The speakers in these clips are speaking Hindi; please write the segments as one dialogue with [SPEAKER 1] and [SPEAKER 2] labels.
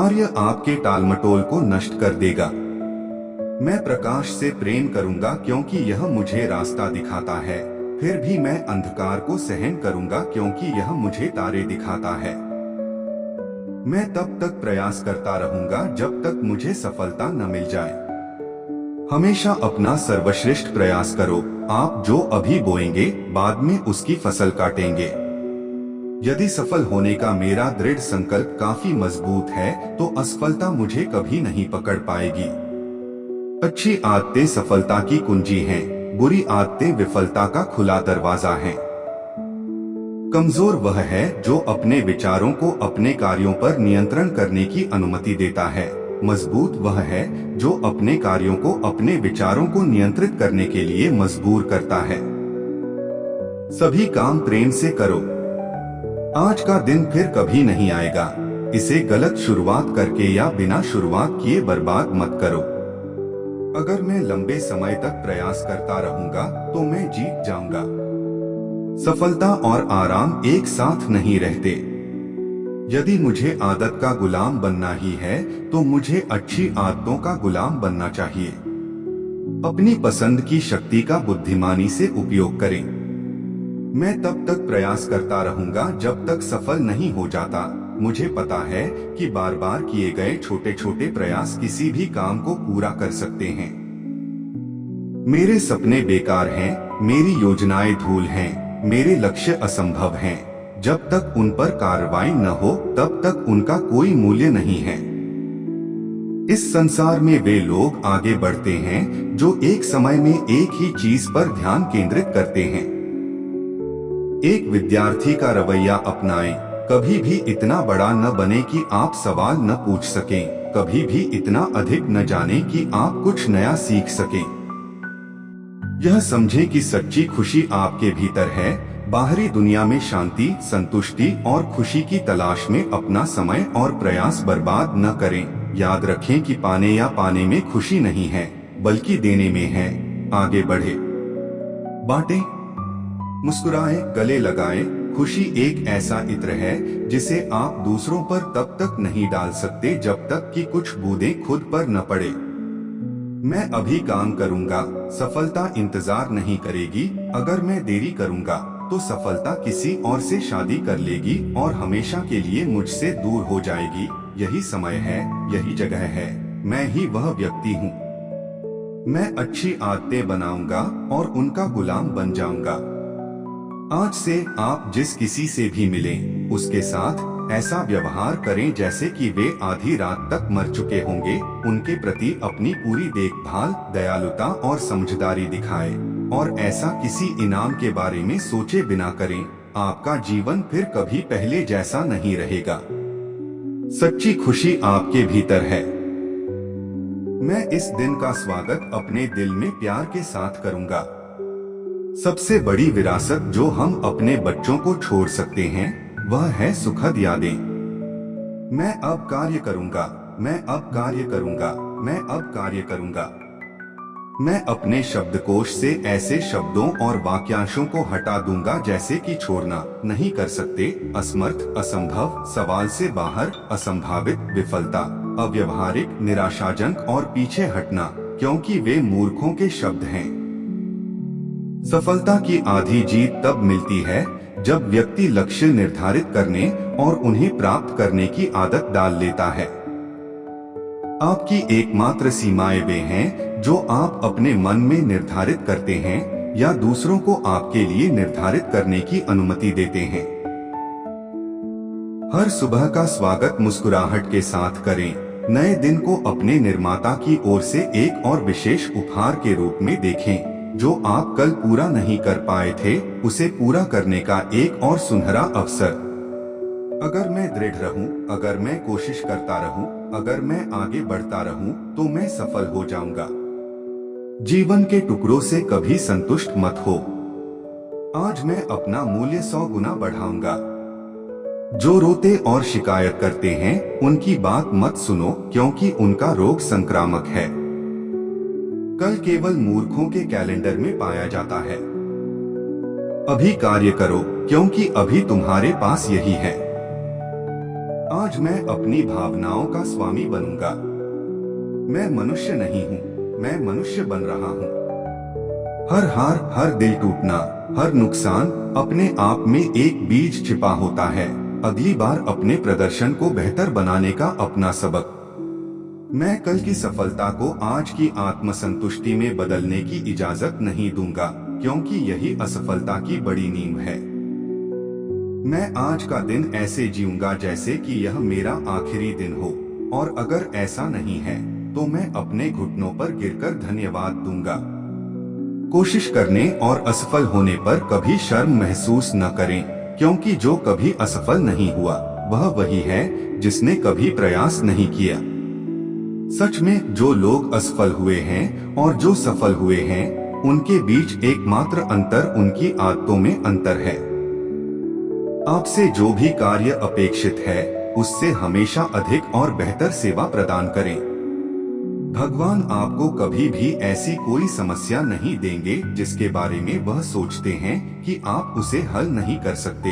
[SPEAKER 1] कार्य आपके टालमटोल को नष्ट कर देगा। मैं प्रकाश से प्रेम करूंगा क्योंकि यह मुझे रास्ता दिखाता है। फिर भी मैं अंधकार को सहन करूंगा क्योंकि यह मुझे तारे दिखाता है। मैं तब तक प्रयास करता रहूंगा जब तक मुझे सफलता न मिल जाए। हमेशा अपना सर्वश्रेष्ठ प्रयास करो। आप जो अभी बोएंगे बाद में उसकी फसल काटेंगे। यदि सफल होने का मेरा दृढ़ संकल्प काफी मजबूत है तो असफलता मुझे कभी नहीं पकड़ पाएगी। अच्छी आदतें सफलता की कुंजी हैं, बुरी आदतें विफलता का खुला दरवाजा है। कमजोर वह है जो अपने विचारों को अपने कार्यों पर नियंत्रण करने की अनुमति देता है। मजबूत वह है जो अपने कार्यों को अपने विचारों को नियंत्रित करने के लिए मजबूर करता है। सभी काम प्रेम से करो। आज का दिन फिर कभी नहीं आएगा। इसे गलत शुरुआत करके या बिना शुरुआत किए बर्बाद मत करो। अगर मैं लंबे समय तक प्रयास करता रहूंगा तो मैं जीत जाऊंगा। सफलता और आराम एक साथ नहीं रहते। यदि मुझे आदत का गुलाम बनना ही है तो मुझे अच्छी आदतों का गुलाम बनना चाहिए। अपनी पसंद की शक्ति का बुद्धिमानी से उपयोग करें। मैं तब तक प्रयास करता रहूंगा जब तक सफल नहीं हो जाता। मुझे पता है कि बार बार किए गए छोटे छोटे प्रयास किसी भी काम को पूरा कर सकते हैं। मेरे सपने बेकार हैं, मेरी योजनाएं धूल हैं, मेरे लक्ष्य असंभव हैं। जब तक उन पर कार्रवाई न हो तब तक उनका कोई मूल्य नहीं है। इस संसार में वे लोग आगे बढ़ते हैं जो एक समय में एक ही चीज पर ध्यान केंद्रित करते हैं। एक विद्यार्थी का रवैया अपनाएं। कभी भी इतना बड़ा न बने कि आप सवाल न पूछ सकें, कभी भी इतना अधिक न जाने कि आप कुछ नया सीख सकें। यह समझें कि सच्ची खुशी आपके भीतर है। बाहरी दुनिया में शांति, संतुष्टि और खुशी की तलाश में अपना समय और प्रयास बर्बाद न करें। याद रखें कि पाने या पाने में खुशी नहीं है, बल्कि देने में है। आगे बढ़े, बांटें, मुस्कुराएं, गले लगाएं। खुशी एक ऐसा इत्र है जिसे आप दूसरों पर तब तक नहीं डाल सकते जब तक कि कुछ बूंदें खुद पर न पड़े। मैं अभी काम करूंगा, सफलता इंतजार नहीं करेगी। अगर मैं देरी करूंगा तो सफलता किसी और से शादी कर लेगी और हमेशा के लिए मुझसे दूर हो जाएगी। यही समय है, यही जगह है, मैं ही वह व्यक्ति हूँ। मैं अच्छी आदतें बनाऊंगा और उनका गुलाम बन जाऊंगा। आज से आप जिस किसी से भी मिलें, उसके साथ ऐसा व्यवहार करें जैसे कि वे आधी रात तक मर चुके होंगे। उनके प्रति अपनी पूरी देखभाल, दयालुता और समझदारी दिखाएं और ऐसा किसी इनाम के बारे में सोचे बिना करें। आपका जीवन फिर कभी पहले जैसा नहीं रहेगा। सच्ची खुशी आपके भीतर है। मैं इस दिन का स्वागत अपने दिल में प्यार के साथ करूंगा। सबसे बड़ी विरासत जो हम अपने बच्चों को छोड़ सकते हैं वह है सुखद यादें। मैं अब कार्य करूंगा, मैं अब कार्य करूंगा, मैं अब कार्य करूंगा। मैं अपने शब्दकोश से ऐसे शब्दों और वाक्यांशों को हटा दूंगा जैसे कि छोड़ना, नहीं कर सकते, असमर्थ, असंभव, सवाल से बाहर, असंभावित, विफलता, अव्यवहारिक, निराशाजनक और पीछे हटना, क्योंकि वे मूर्खों के शब्द हैं। सफलता की आधी जीत तब मिलती है जब व्यक्ति लक्ष्य निर्धारित करने और उन्हें प्राप्त करने की आदत डाल लेता है। आपकी एकमात्र सीमाएं वे हैं जो आप अपने मन में निर्धारित करते हैं या दूसरों को आपके लिए निर्धारित करने की अनुमति देते हैं। हर सुबह का स्वागत मुस्कुराहट के साथ करें। नए दिन को अपने निर्माता की ओर से एक और विशेष उपहार के रूप में देखें। जो आप कल पूरा नहीं कर पाए थे, उसे पूरा करने का एक और सुनहरा अवसर। अगर मैं दृढ़ रहूं, अगर मैं कोशिश करता रहूं, अगर मैं आगे बढ़ता रहूं, तो मैं सफल हो जाऊंगा। जीवन के टुकड़ों से कभी संतुष्ट मत हो। आज मैं अपना मूल्य 100 गुना बढ़ाऊंगा। जो रोते और शिकायत करते हैं, उनकी बात मत सुनो क्योंकि उनका रोग संक्रामक है। कल केवल मूर्खों के कैलेंडर में पाया जाता है। अभी कार्य करो क्योंकि अभी तुम्हारे पास यही है। आज मैं अपनी भावनाओं का स्वामी बनूंगा। मैं मनुष्य नहीं हूँ, मैं मनुष्य बन रहा हूँ। हर हार, हर दिल टूटना, हर नुकसान अपने आप में एक बीज छिपा होता है, अगली बार अपने प्रदर्शन को बेहतर बनाने का अपना सबक। मैं कल की सफलता को आज की आत्मसंतुष्टि में बदलने की इजाजत नहीं दूंगा, क्योंकि यही असफलता की बड़ी नींव है। मैं आज का दिन ऐसे जीऊंगा जैसे कि यह मेरा आखिरी दिन हो, और अगर ऐसा नहीं है तो मैं अपने घुटनों पर गिरकर धन्यवाद दूंगा। कोशिश करने और असफल होने पर कभी शर्म महसूस न करें, क्योंकि जो कभी असफल नहीं हुआ वह वही है जिसने कभी प्रयास नहीं किया। सच में जो लोग असफल हुए हैं और जो सफल हुए हैं, उनके बीच एकमात्र अंतर उनकी आदतों में अंतर है। आपसे जो भी कार्य अपेक्षित है उससे हमेशा अधिक और बेहतर सेवा प्रदान करें। भगवान आपको कभी भी ऐसी कोई समस्या नहीं देंगे जिसके बारे में वह सोचते हैं कि आप उसे हल नहीं कर सकते।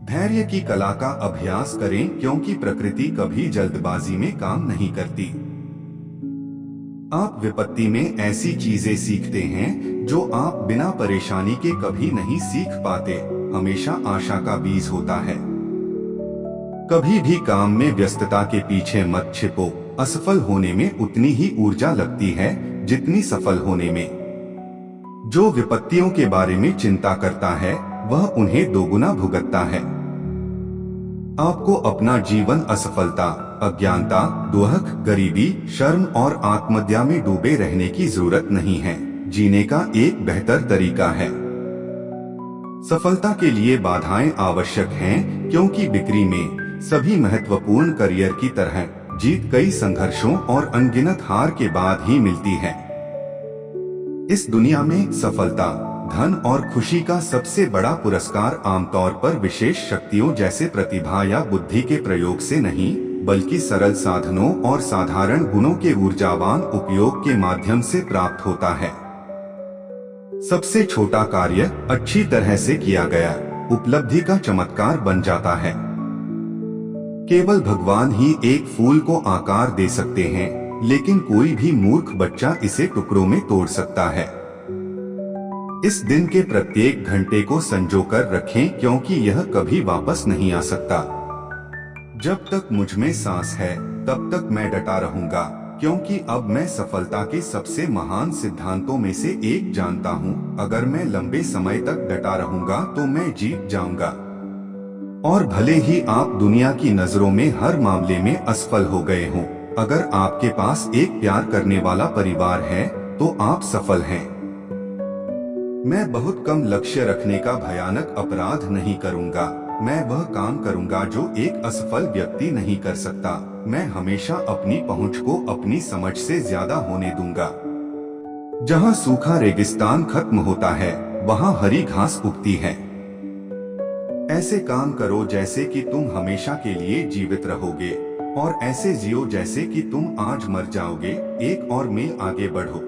[SPEAKER 1] धैर्य की कला का अभ्यास करें, क्योंकि प्रकृति कभी जल्दबाजी में काम नहीं करती। आप विपत्ति में ऐसी चीजें सीखते हैं जो आप बिना परेशानी के कभी नहीं सीख पाते। हमेशा आशा का बीज होता है। कभी भी काम में व्यस्तता के पीछे मत छिपो। असफल होने में उतनी ही ऊर्जा लगती है जितनी सफल होने में। जो विपत्तियों के बारे में चिंता करता है वह उन्हें दोगुना भुगतता है। आपको अपना जीवन असफलता, अज्ञानता, दुख, गरीबी, शर्म और आत्महत्या में डूबे रहने की जरूरत नहीं है। जीने का एक बेहतर तरीका है। सफलता के लिए बाधाएं आवश्यक हैं, क्योंकि बिक्री में सभी महत्वपूर्ण करियर की तरह जीत कई संघर्षों और अनगिनत हार के बाद ही मिलती है। इस दुनिया में सफलता, धन और खुशी का सबसे बड़ा पुरस्कार आमतौर पर विशेष शक्तियों जैसे प्रतिभा या बुद्धि के प्रयोग से नहीं, बल्कि सरल साधनों और साधारण गुणों के ऊर्जावान उपयोग के माध्यम से प्राप्त होता है। सबसे छोटा कार्य अच्छी तरह से किया गया उपलब्धि का चमत्कार बन जाता है। केवल भगवान ही एक फूल को आकार दे सकते हैं, लेकिन कोई भी मूर्ख बच्चा इसे टुकड़ों में तोड़ सकता है। इस दिन के प्रत्येक घंटे को संजोकर रखें, क्योंकि यह कभी वापस नहीं आ सकता। जब तक मुझ में सांस है तब तक मैं डटा रहूंगा, क्योंकि अब मैं सफलता के सबसे महान सिद्धांतों में से एक जानता हूँ। अगर मैं लंबे समय तक डटा रहूंगा तो मैं जीत जाऊंगा। और भले ही आप दुनिया की नजरों में हर मामले में असफल हो गए हों, अगर आपके पास एक प्यार करने वाला परिवार है तो आप सफल हैं। मैं बहुत कम लक्ष्य रखने का भयानक अपराध नहीं करूंगा। मैं वह काम करूंगा जो एक असफल व्यक्ति नहीं कर सकता। मैं हमेशा अपनी पहुंच को अपनी समझ से ज्यादा होने दूंगा। जहां सूखा रेगिस्तान खत्म होता है वहां हरी घास उगती है। ऐसे काम करो जैसे कि तुम हमेशा के लिए जीवित रहोगे, और ऐसे जियो जैसे कि तुम आज मर जाओगे। एक और मील आगे बढ़ो।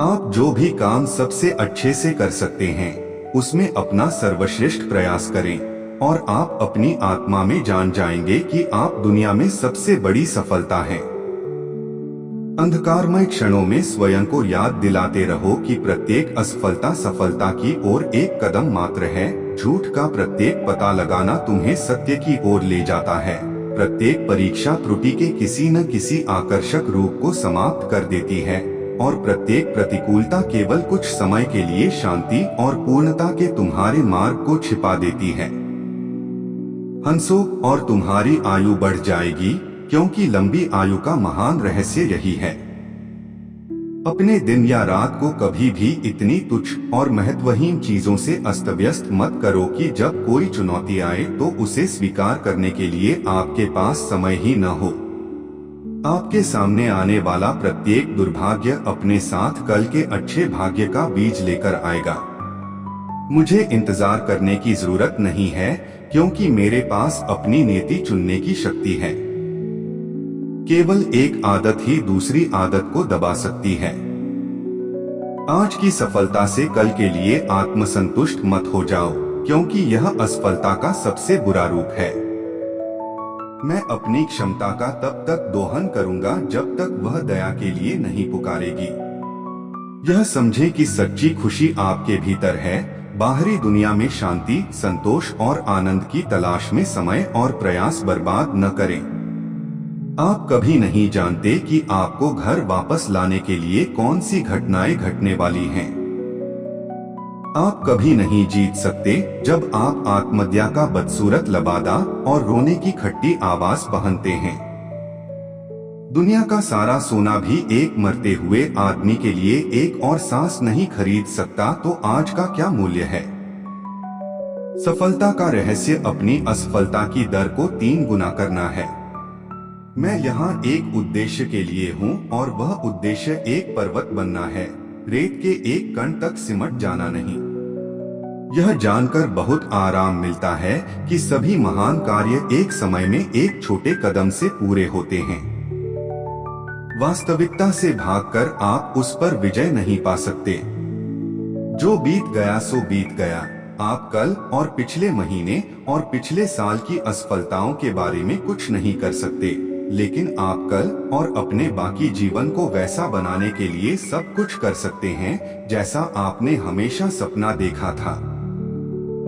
[SPEAKER 1] आप जो भी काम सबसे अच्छे से कर सकते हैं उसमें अपना सर्वश्रेष्ठ प्रयास करें, और आप अपनी आत्मा में जान जाएंगे कि आप दुनिया में सबसे बड़ी सफलता हैं। अंधकारमय क्षणों में स्वयं को याद दिलाते रहो कि प्रत्येक असफलता सफलता की ओर एक कदम मात्र है। झूठ का प्रत्येक पता लगाना तुम्हें सत्य की ओर ले जाता है। प्रत्येक परीक्षा त्रुटि के किसी न किसी आकर्षक रूप को समाप्त कर देती है, और प्रत्येक प्रतिकूलता केवल कुछ समय के लिए शांति और पूर्णता के तुम्हारे मार्ग को छिपा देती है। हंसो और तुम्हारी आयु बढ़ जाएगी, क्योंकि लंबी आयु का महान रहस्य यही है। अपने दिन या रात को कभी भी इतनी तुच्छ और महत्वहीन चीजों से अस्त व्यस्त मत करो कि जब कोई चुनौती आए तो उसे स्वीकार करने के लिए आपके पास समय ही न हो। आपके सामने आने वाला प्रत्येक दुर्भाग्य अपने साथ कल के अच्छे भाग्य का बीज लेकर आएगा। मुझे इंतजार करने की जरूरत नहीं है, क्योंकि मेरे पास अपनी नीति चुनने की शक्ति है। केवल एक आदत ही दूसरी आदत को दबा सकती है। आज की सफलता से कल के लिए आत्मसंतुष्ट मत हो जाओ, क्योंकि यह असफलता का सबसे बुरा रूप है। मैं अपनी क्षमता का तब तक दोहन करूंगा जब तक वह दया के लिए नहीं पुकारेगी। यह समझें कि सच्ची खुशी आपके भीतर है। बाहरी दुनिया में शांति, संतोष और आनंद की तलाश में समय और प्रयास बर्बाद न करें। आप कभी नहीं जानते कि आपको घर वापस लाने के लिए कौन सी घटनाएं घटने वाली हैं। आप कभी नहीं जीत सकते जब आप आत्महत्या का बदसूरत लबादा और रोने की खट्टी आवाज पहनते हैं। दुनिया का सारा सोना भी एक मरते हुए आदमी के लिए एक और सांस नहीं खरीद सकता, तो आज का क्या मूल्य है। सफलता का रहस्य अपनी असफलता की दर को 3 गुना करना है। मैं यहाँ एक उद्देश्य के लिए हूँ और वह उद्देश्य एक पर्वत बनना है, रेत के एक कण तक सिमट जाना नहीं। यह जानकर बहुत आराम मिलता है कि सभी महान कार्य एक समय में एक छोटे कदम से पूरे होते हैं। वास्तविकता से भागकर आप उस पर विजय नहीं पा सकते। जो बीत गया सो बीत गया। आप कल और पिछले महीने और पिछले साल की असफलताओं के बारे में कुछ नहीं कर सकते, लेकिन आप कल और अपने बाकी जीवन को वैसा बनाने के लिए सब कुछ कर सकते हैं जैसा आपने हमेशा सपना देखा था।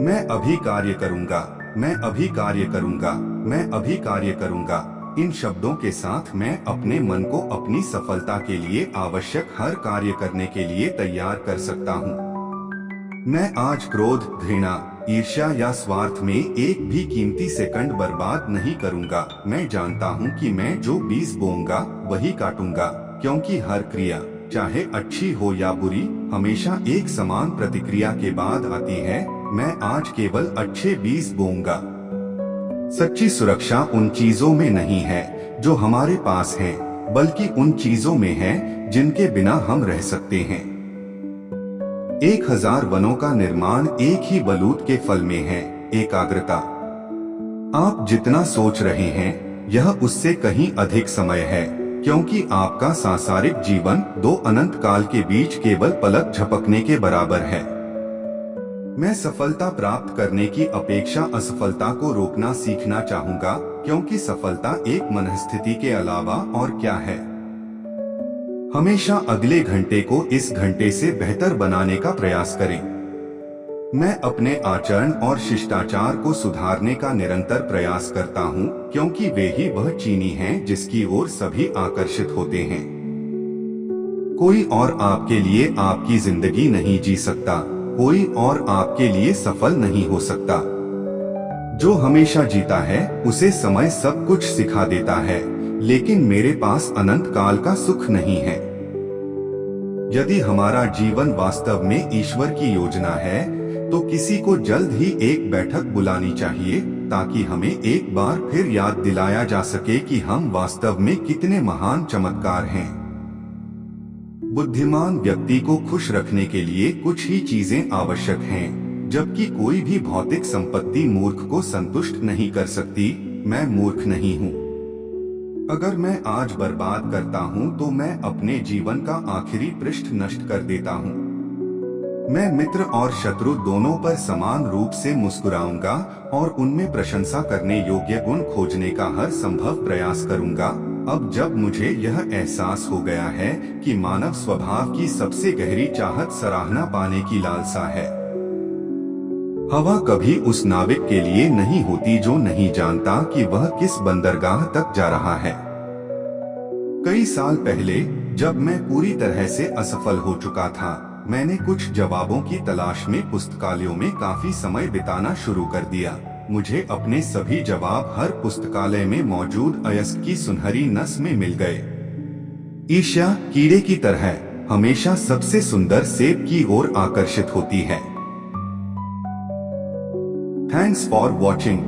[SPEAKER 1] मैं अभी कार्य करूंगा, मैं अभी कार्य करूंगा, मैं अभी कार्य करूंगा। इन शब्दों के साथ मैं अपने मन को अपनी सफलता के लिए आवश्यक हर कार्य करने के लिए तैयार कर सकता हूँ। मैं आज क्रोध, घृणा, ईर्ष्या या स्वार्थ में एक भी कीमती सेकंड बर्बाद नहीं करूंगा। मैं जानता हूँ कि मैं जो बीज बोऊंगा वही काटूंगा, क्योंकि हर क्रिया, चाहे अच्छी हो या बुरी, हमेशा एक समान प्रतिक्रिया के बाद आती है। मैं आज केवल अच्छे बीज बोऊंगा। सच्ची सुरक्षा उन चीजों में नहीं है जो हमारे पास हैं, बल्कि उन चीजों में है जिनके बिना हम रह सकते हैं। 1000 वनों का निर्माण एक ही बलूत के फल में है, एकाग्रता। आप जितना सोच रहे हैं यह उससे कहीं अधिक समय है, क्योंकि आपका सांसारिक जीवन 2 अनंत काल के बीच केवल पलक झपकने के बराबर है। मैं सफलता प्राप्त करने की अपेक्षा असफलता को रोकना सीखना चाहूंगा, क्योंकि सफलता एक मनस्थिति के अलावा और क्या है। हमेशा अगले घंटे को इस घंटे से बेहतर बनाने का प्रयास करें। मैं अपने आचरण और शिष्टाचार को सुधारने का निरंतर प्रयास करता हूँ, क्योंकि वे ही वह चीनी हैं जिसकी ओर सभी आकर्षित होते हैं। कोई और आपके लिए आपकी जिंदगी नहीं जी सकता, कोई और आपके लिए सफल नहीं हो सकता। जो हमेशा जीता है उसे समय सब कुछ सिखा देता है, लेकिन मेरे पास अनंत काल का सुख नहीं है। यदि हमारा जीवन वास्तव में ईश्वर की योजना है तो किसी को जल्द ही एक बैठक बुलानी चाहिए, ताकि हमें एक बार फिर याद दिलाया जा सके कि हम वास्तव में कितने महान चमत्कार हैं। बुद्धिमान व्यक्ति को खुश रखने के लिए कुछ ही चीजें आवश्यक हैं, जबकि कोई भी भौतिक संपत्ति मूर्ख को संतुष्ट नहीं कर सकती। मैं मूर्ख नहीं हूँ। अगर मैं आज बर्बाद करता हूँ तो मैं अपने जीवन का आखिरी पृष्ठ नष्ट कर देता हूँ। मैं मित्र और शत्रु दोनों पर समान रूप से मुस्कुराऊंगा और उनमें प्रशंसा करने योग्य गुण खोजने का हर संभव प्रयास करूंगा। अब जब मुझे यह एहसास हो गया है कि मानव स्वभाव की सबसे गहरी चाहत सराहना पाने की लालसा है। हवा कभी उस नाविक के लिए नहीं होती जो नहीं जानता कि वह किस बंदरगाह तक जा रहा है। कई साल पहले जब मैं पूरी तरह से असफल हो चुका था, मैंने कुछ जवाबों की तलाश में पुस्तकालयों में काफी समय बिताना शुरू कर दिया। मुझे अपने सभी जवाब हर पुस्तकालय में मौजूद अयस्क की सुनहरी नस में मिल गए। ईर्ष्या कीड़े की तरह हमेशा सबसे सुंदर सेब की ओर आकर्षित होती है। Thanks for watching.